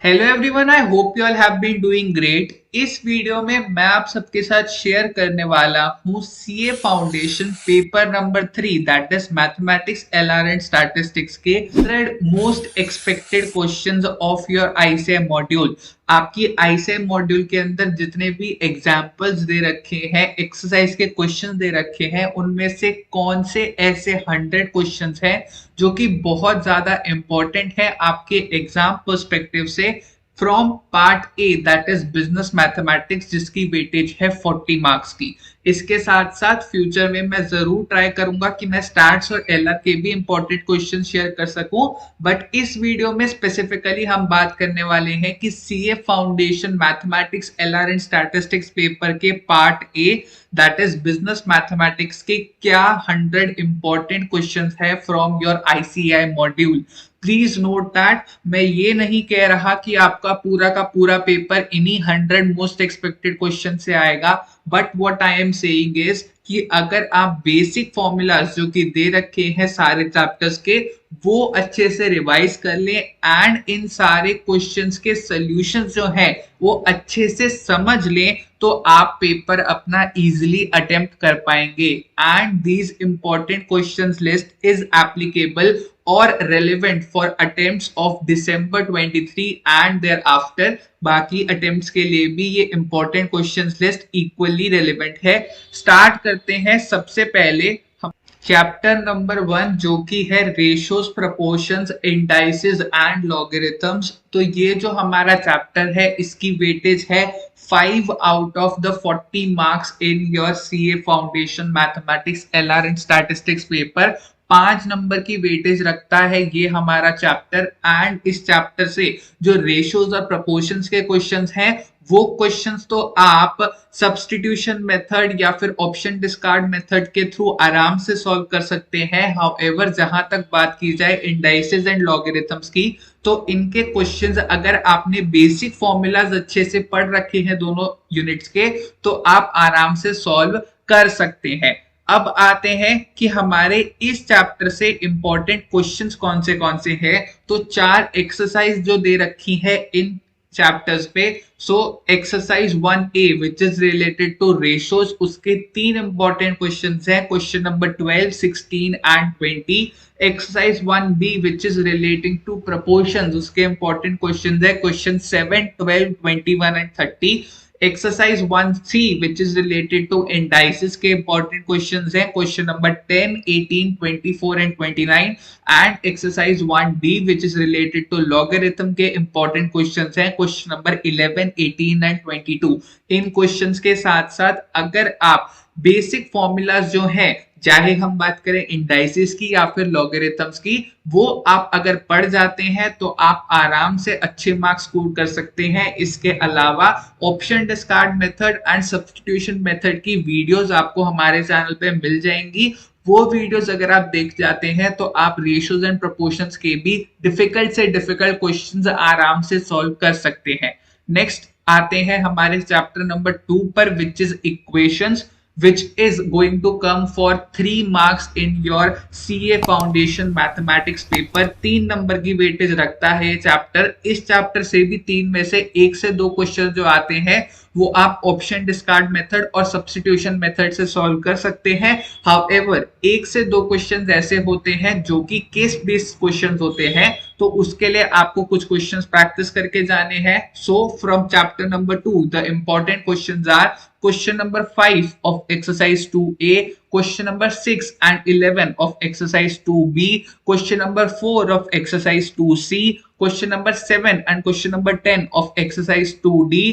Hello everyone, I hope you all have been doing great. इस video में मैं आप सबके साथ शेयर करने वाला हूँ CA foundation paper number 3 that is mathematics LR and statistics के 100 most expected questions of your ICAI module. आपकी आईसीआई मॉड्यूल के अंदर जितने भी एग्जाम्पल्स दे रखे हैं, एक्सरसाइज के क्वेश्चन दे रखे हैं, उनमें से कौन से ऐसे 100 क्वेश्चंस हैं जो कि बहुत ज्यादा इंपॉर्टेंट है आपके एग्जाम पर्सपेक्टिव से from part A that is business mathematics, जिसकी वेटेज है 40 मार्क्स की। इसके साथ साथ फ्यूचर में मैं जरूर ट्राई करूंगा कि मैं स्टैट्स और एलआर के भी इंपॉर्टेंट क्वेश्चन शेयर कर सकूं, बट इस वीडियो में स्पेसिफिकली हम बात करने वाले हैं कि CA foundation mathematics LR and statistics paper के part A that is business mathematics के क्या 100 इंपॉर्टेंट क्वेश्चंस है from your ICAI module. Please note that मैं ये नहीं कह रहा कि आपका पूरा का पूरा पेपर इन्हीं 100 मोस्ट एक्सपेक्टेड क्वेश्चन से आएगा, but what I am saying is कि अगर आप बेसिक फॉर्मूलाज जो कि दे रखे हैं सारे चैप्टर्स के वो अच्छे से रिवाइज कर लें एंड इन सारे क्वेश्चंस के सॉल्यूशंस जो है वो अच्छे से समझ लें, तो आप पेपर अपना इजीली अटेम्प्ट कर पाएंगे। And these important questions list is applicable और relevant for attempts of December 23 and thereafter. बाकी अटेम्प्ट्स के लिए भी ये important questions list equally relevant है। स्टार्ट करते हैं सबसे पहले हम चैप्टर नंबर 1 जो कि है ratios, proportions, indices and logarithms. तो ये जो हमारा चैप्टर है इसकी वेटेज है 5 out of the 40 marks in your CA foundation mathematics LR and statistics paper. 5 number की वेटेज रखता है ये हमारा चैप्टर। एंड इस चैप्टर से जो रेशियोज और प्रोपोर्शंस के क्वेश्चंस हैं वो क्वेश्चंस तो आप सब्स्टिट्यूशन मेथड या फिर ऑप्शन डिस्कार्ड मेथड के थ्रू आराम से सॉल्व कर सकते हैं। हाउएवर जहां तक बात की जाए इंडाइसेस एंड लॉगरिथम्स की, तो इनके क्वेश्चंस अगर आपने बेसिक फॉर्मूलाज अच्छे से पढ़ रखे हैं दोनों यूनिट्स के, तो आप आराम से सॉल्व कर सकते हैं। अब आते हैं कि हमारे इस चैप्टर से इंपॉर्टेंट क्वेश्चंस कौन से हैं। तो 4 एक्सरसाइज जो दे रखी है इन चैप्टर्स पे। So exercise 1A which is related to ratios, उसके 3 इंपॉर्टेंट क्वेश्चंस हैं, question number 12, 16 and 20। Exercise 1B which is relating to proportions, उसके इंपॉर्टेंट क्वेश्चंस है question 7, 12, 21 and 30। Exercise 1C which is related to indices के important questions हैं question number 10, 18, 24 and 29। And exercise 1D which is related to logarithm के important questions हैं question number 11, 18 and 22। In questions के साथ साथ अगर आप बेसिक फॉर्मूलाज जो हैं, चाहे हम बात करें इंडाइसिस की या फिर लॉगरिथम्स की, वो आप अगर पढ़ जाते हैं तो आप आराम से अच्छे मार्क्स स्कोर कर सकते हैं। इसके अलावा option discard method and substitution method की वीडियोस आपको हमारे चैनल पे मिल जाएंगी। वो वीडियोस अगर आप देख जाते हैं तो आप रेशियोज एंड प्रोपोर्शंस के भी डिफिकल्ट से डिफिकल्ट क्वेश्चंस आराम से सॉल्व कर सकते हैं। नेक्स्ट आते हैं हमारे चैप्टर नंबर 2 पर which is equations, which is going to come for 3 marks in your CA Foundation Mathematics paper। 3 number की वेटेज रखता है ये चैप्टर। इस चैप्टर से भी 3 में से 1 से 2 क्वेश्चन जो आते हैं वो आप ऑप्शन डिस्कार्ड मेथड और सब्स्टिट्यूशन मेथड से सॉल्व कर सकते हैं। हाउएवर 1 से 2 क्वेश्चंस ऐसे होते हैं जो कि केस बेस्ड क्वेश्चंस होते हैं, तो उसके लिए आपको कुछ क्वेश्चंस प्रैक्टिस करके जाने हैं। So from chapter number 2 the important questions are question number 5 of exercise 2A, question number 6 and 11 of exercise 2B, question number 4 of exercise 2C, question number 7 and question number 10 of exercise 2D,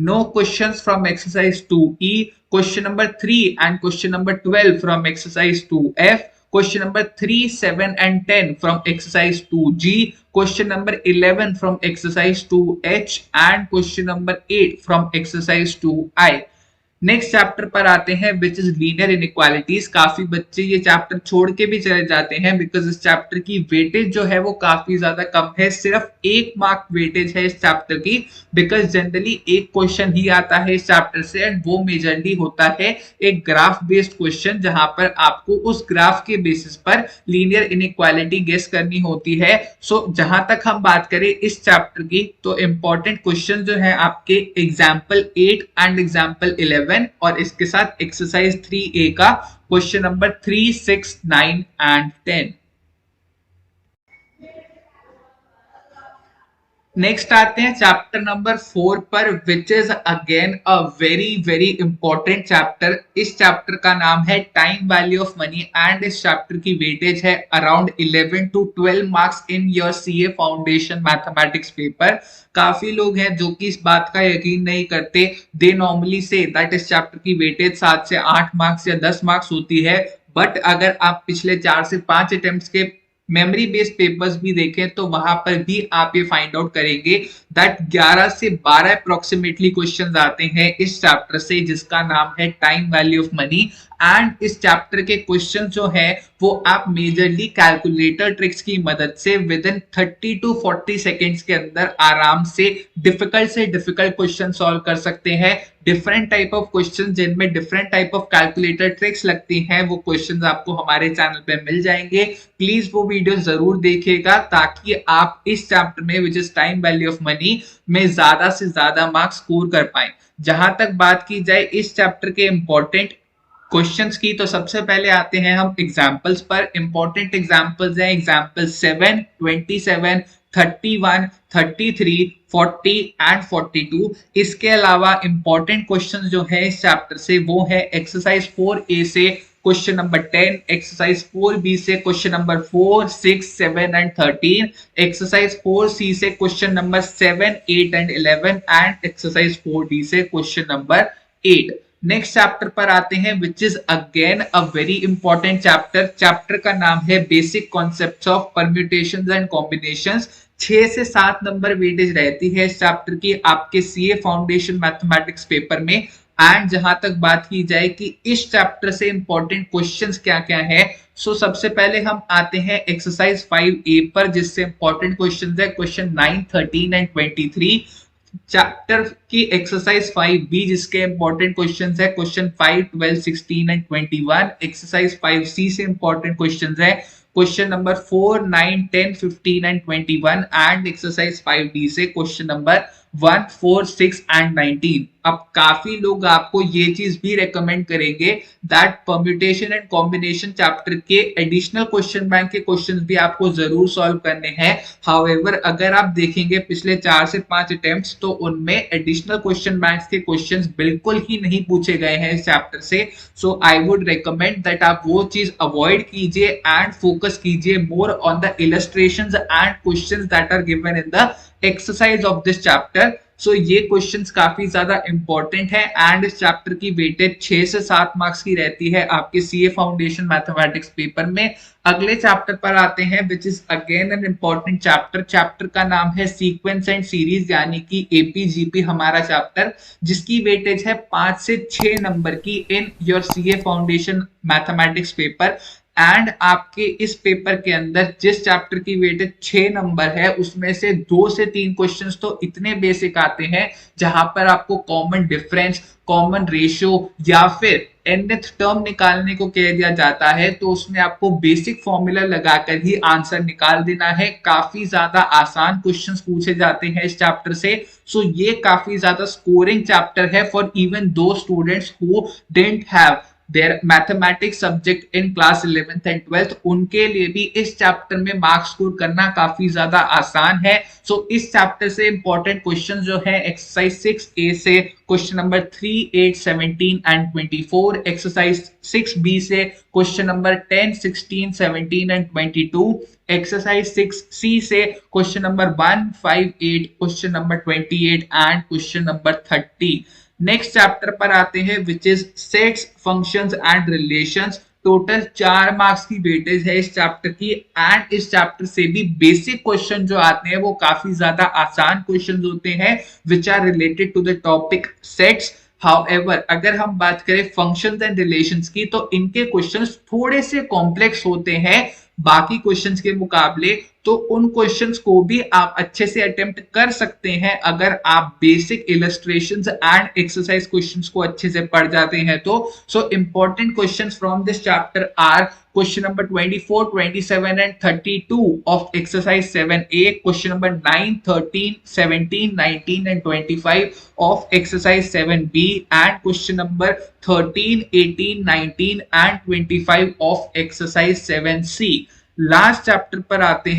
no questions from exercise 2E, question number 3 and question number 12 from exercise 2F, question number 3, 7 and 10 from exercise 2G, question number 11 from exercise 2H and question number 8 from exercise 2I। Next chapter पर आते हैं which is linear inequalities. काफी बच्चे ये chapter छोड़ के भी चले जाते हैं बिकॉज इस चैप्टर की वेटेज जो है वो काफी ज्यादा कम है, सिर्फ 1 मार्क वेटेज है इस चैप्टर की, बिकॉज जनरली एक क्वेश्चन ही आता है इस चैप्टर से एंड वो मेजरली होता है एक ग्राफ बेस्ड क्वेश्चन, जहां पर आपको उस ग्राफ के बेसिस पर लीनियर इनइक्वालिटी गेस करनी होती है। सो जहां तक हम बात करें इस चैप्टर की, तो इंपॉर्टेंट क्वेश्चन जो है आपके एग्जाम्पल 8 एंड एग्जाम्पल 11 और इसके साथ एक्सरसाइज 3A का क्वेश्चन नंबर 3, 6, 9 एंड 10। नेक्स्ट आते हैं चैप्टर नंबर 4 पर, which is again a very very important chapter. इस चैप्टर का नाम है time value of money and इस चैप्टर की वेटेज है around 11 to 12 marks in your CA foundation mathematics paper. काफी लोग हैं जो कि इस बात का यकीन नहीं करते, दे नॉर्मली से दैट इस चैप्टर की वेटेज 7 से 8 मार्क्स या 10 मार्क्स होती है, बट अगर आप पिछले 4 से 5 अटेम्प्ट्स के मेमोरी बेस्ड पेपर्स भी देखें तो वहां पर भी आप ये फाइंड आउट करेंगे दैट 11 से 12 अप्रोक्सीमेटली क्वेश्चंस आते हैं इस चैप्टर से, जिसका नाम है time value of money. And इस चैप्टर के क्वेश्चन जो है वो आप मेजरली कैलकुलेटर ट्रिक्स की मदद से विद इन 30 to 40 सेकेंड्स के अंदर आराम से डिफिकल्ट क्वेश्चन सॉल्व कर सकते हैं। डिफरेंट टाइप ऑफ क्वेश्चन जिनमें different type of calculator tricks लगती हैं, वो क्वेश्चंस आपको हमारे चैनल पे मिल जाएंगे। प्लीज वो वीडियो जरूर देखिएगा ताकि आप इस चैप्टर में which is time value of money में ज्यादा से ज्यादा मार्क्स स्कोर कर पाए। जहां तक बात की जाए इस चैप्टर के इंपॉर्टेंट क्वेश्चंस की, तो सबसे पहले आते हैं हम एग्जांपल्स पर। इंपॉर्टेंट एग्जांपल्स हैं एग्जांपल 7, 27, 31, 33, 40 एंड 42। इसके अलावा इंपॉर्टेंट क्वेश्चंस जो है इस चैप्टर से वो है एक्सरसाइज 4A से क्वेश्चन नंबर 10, एक्सरसाइज 4B से question number 4, 6, 7 and 13, exercise 4C से question number 7, 8 and 11 and exercise 4D से क्वेश्चन नंबर 8। नेक्स्ट चैप्टर पर आते हैं which is again a very important chapter. Chapter का नाम है basic concepts of permutations and combinations. 6 से 7 नंबर वेटेज रहती है इस चैप्टर की आपके सीए फाउंडेशन मैथमेटिक्स पेपर में। एंड जहां तक बात की जाए कि इस चैप्टर से इंपॉर्टेंट क्वेश्चंस क्या क्या है, सो सबसे पहले हम आते हैं एक्सरसाइज 5A पर, जिससे इंपॉर्टेंट क्वेश्चंस है क्वेश्चन 9, 13 एंड 23। चैप्टर की एक्सरसाइज 5B जिसके इंपॉर्टेंट क्वेश्चंस है क्वेश्चन 5, 12, 16 एंड 21। एक्सरसाइज 5C से इंपॉर्टेंट क्वेश्चंस है question number 4, 9, 10, 15 and 21 and exercise 5D से क्वेश्चन नंबर 1, 4, 6 एंड 19। अब काफी लोग आपको ये चीज भी रेकमेंड करेंगे that permutation and combination chapter के एडिशनल क्वेश्चन बैंक के क्वेश्चंस भी आपको जरूर सॉल्व करने हैं। हाउएवर अगर आप देखेंगे पिछले 4 से 5 अटेम्प्ट्स तो उनमें एडिशनल क्वेश्चन बैंक्स के क्वेश्चंस बिल्कुल ही नहीं पूछे गए हैं इस चैप्टर से। So I would recommend that आप वो चीज अवॉइड कीजिए एंड फोकस कीजिए more on the illustrations and questions that are given in the exercise of this chapter. So ये क्वेश्चंस काफी ज्यादा इंपॉर्टेंट है एंड इस चैप्टर की वेटेज 6 से 7 मार्क्स की रहती है आपके सीए फाउंडेशन मैथमेटिक्स पेपर में। अगले चैप्टर पर आते हैं which is again an important chapter. Chapter का नाम है सीक्वेंस एंड सीरीज, यानी कि एपीजीपी हमारा चैप्टर, जिसकी वेटेज है 5 से 6 नंबर की in your CA foundation mathematics paper. And आपके इस पेपर के अंदर जिस चैप्टर की वेटेज 6 नंबर है उसमें से 2 से 3 क्वेश्चंस तो इतने बेसिक आते हैं जहां पर आपको कॉमन डिफरेंस, कॉमन रेशियो या फिर nth टर्म निकालने को कह दिया जाता है, तो उसमें आपको बेसिक फॉर्मूला लगाकर ही आंसर निकाल देना है। काफी ज्यादा आसान क्वेश्चंस पूछे जाते हैं इस चैप्टर से। सो ये काफी ज्यादा स्कोरिंग चैप्टर है for even though students who didn't have their mathematics subject in class 11th and 12th। उनके लिए भी इस चैप्टर में मार्क्स स्कोर करना काफी ज्यादा आसान है। सो इस चैप्टर से इंपॉर्टेंट क्वेश्चन जो है एक्सरसाइज 6A से question number 3, 8, 17 and 24, exercise 6B से question number 10, 16, 17 and 22, exercise 6C से question number 1, 5, 8, question number 28 and question number 30। Next chapter पर आते हैं which is sets, functions and relations. Total 4 marks की weightage है इस चैप्टर की एंड इस चैप्टर से भी बेसिक क्वेश्चन जो आते हैं वो काफी ज्यादा आसान क्वेश्चंस होते हैं which are related to the topic sets. However अगर हम बात करें फंक्शंस एंड रिलेशंस की, तो इनके क्वेश्चंस थोड़े से कॉम्प्लेक्स होते हैं बाकी क्वेश्चंस के मुकाबले। तो उन क्वेश्चंस को भी आप अच्छे से अटेम्प्ट कर सकते हैं अगर आप basic illustrations and exercise questions को अच्छे से पढ़ जाते हैं तो। So important questions from this chapter are question number 24, 27 and 32 of exercise 7a, question number 9, 13, 17, 19 and 25 of exercise 7b, and question number 13, 18, 19 and 25 of exercise 7c। Last chapter पर आते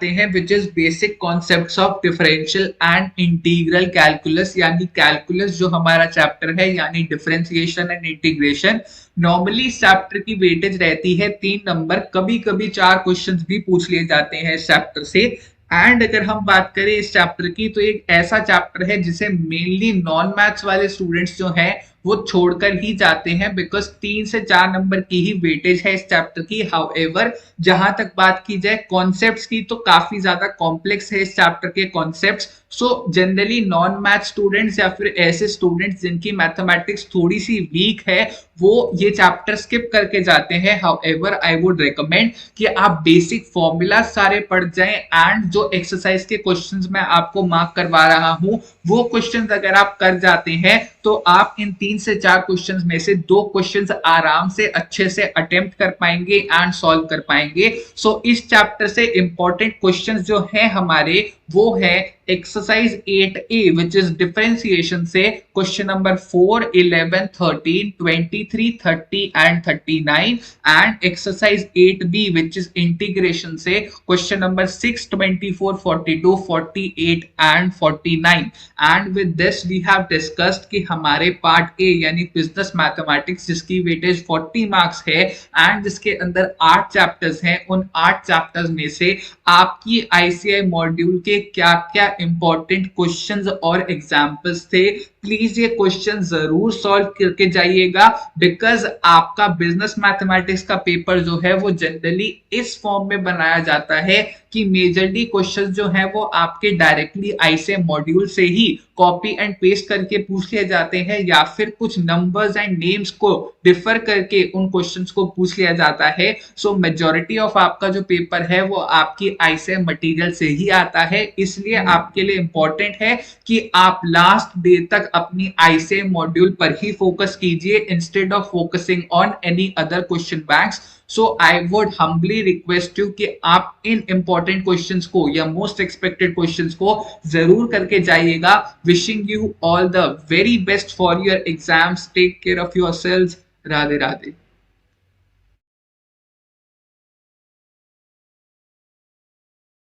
हैं which is basic concepts of differential and integral calculus, यानी calculus जो हमारा chapter है, यानी differentiation and integration. Normally इस chapter की वेटेज रहती है 3 नंबर, कभी कभी 4 क्वेश्चंस भी पूछ लिए जाते हैं इस चैप्टर से। एंड अगर हम बात करें इस चैप्टर की, तो एक ऐसा चैप्टर है जिसे मेनली नॉन मैथ्स वाले स्टूडेंट्स जो हैं वो छोड़कर ही जाते हैं, बिकॉज 3 से 4 नंबर की ही वेटेज है इस चैप्टर की। हाउएवर जहां तक बात की जाए कॉन्सेप्ट्स की, तो काफी ज्यादा कॉम्प्लेक्स है इस चैप्टर के concepts. So generally non math students या फिर ऐसे स्टूडेंट्स जिनकी मैथमेटिक्स थोड़ी सी वीक है, वो ये चैप्टर स्किप करके जाते हैं। हाउएवर आई वुड रिकमेंड कि आप बेसिक फॉर्मूला सारे पढ़ जाएं, एंड जो एक्सरसाइज के क्वेश्चंस मैं आपको मार्क करवा रहा हूं वो क्वेश्चंस अगर आप कर जाते हैं तो आप इन 3 से 4 क्वेश्चंस में से 2 क्वेश्चंस आराम से अच्छे से अटेम्प्ट कर पाएंगे एंड सॉल्व कर पाएंगे। सो इस चैप्टर से इंपॉर्टेंट क्वेश्चंस जो हैं हमारे, वो है exercise 8a which is differentiation से question number 4, 11, 13, 23, 30 and 39, and exercise 8b which is integration से question number 6, 24, 42, 48 and 49। And with this we have discussed कि हमारे पार्ट ए यानी बिजनेस मैथमेटिक्स, जिसकी वेटेज 40 मार्क्स है एंड जिसके अंदर 8 चैप्टर्स हैं, उन 8 चैप्टर्स में से आपकी आईसीआई मॉड्यूल के क्या क्या इंपॉर्टेंट क्वेश्चंस और एग्जांपल्स थे, प्लीज ये क्वेश्चन जरूर सॉल्व करके जाइएगा, बिकॉज आपका बिजनेस मैथमेटिक्स का पेपर जो है वो जनरली इस फॉर्म में बनाया जाता है कि मेजरली क्वेश्चंस जो हैं वो आपके डायरेक्टली आईसीआई मॉड्यूल से ही कॉपी एंड पेस्ट करके पूछ लिए जाते हैं, या फिर कुछ नंबर्स एंड नेम्स को डिफर करके उन क्वेश्चंस को पूछ लिया जाता है। सो मेजॉरिटी ऑफ आपका जो पेपर है वो आपकी आईसीआई मटेरियल से ही आता है, इसलिए आपके लिए इंपॉर्टेंट है कि आप लास्ट डे तक अपनी आईसीआई मॉड्यूल पर ही फोकस कीजिए instead of focusing on any other question banks. So I would humbly request you कि आप इन इंपॉर्टेंट क्वेश्चंस को या मोस्ट एक्सपेक्टेड क्वेश्चंस को जरूर करके जाइएगा। Wishing you all the very best for your exams. Take care of yourselves. Radhe Radhe.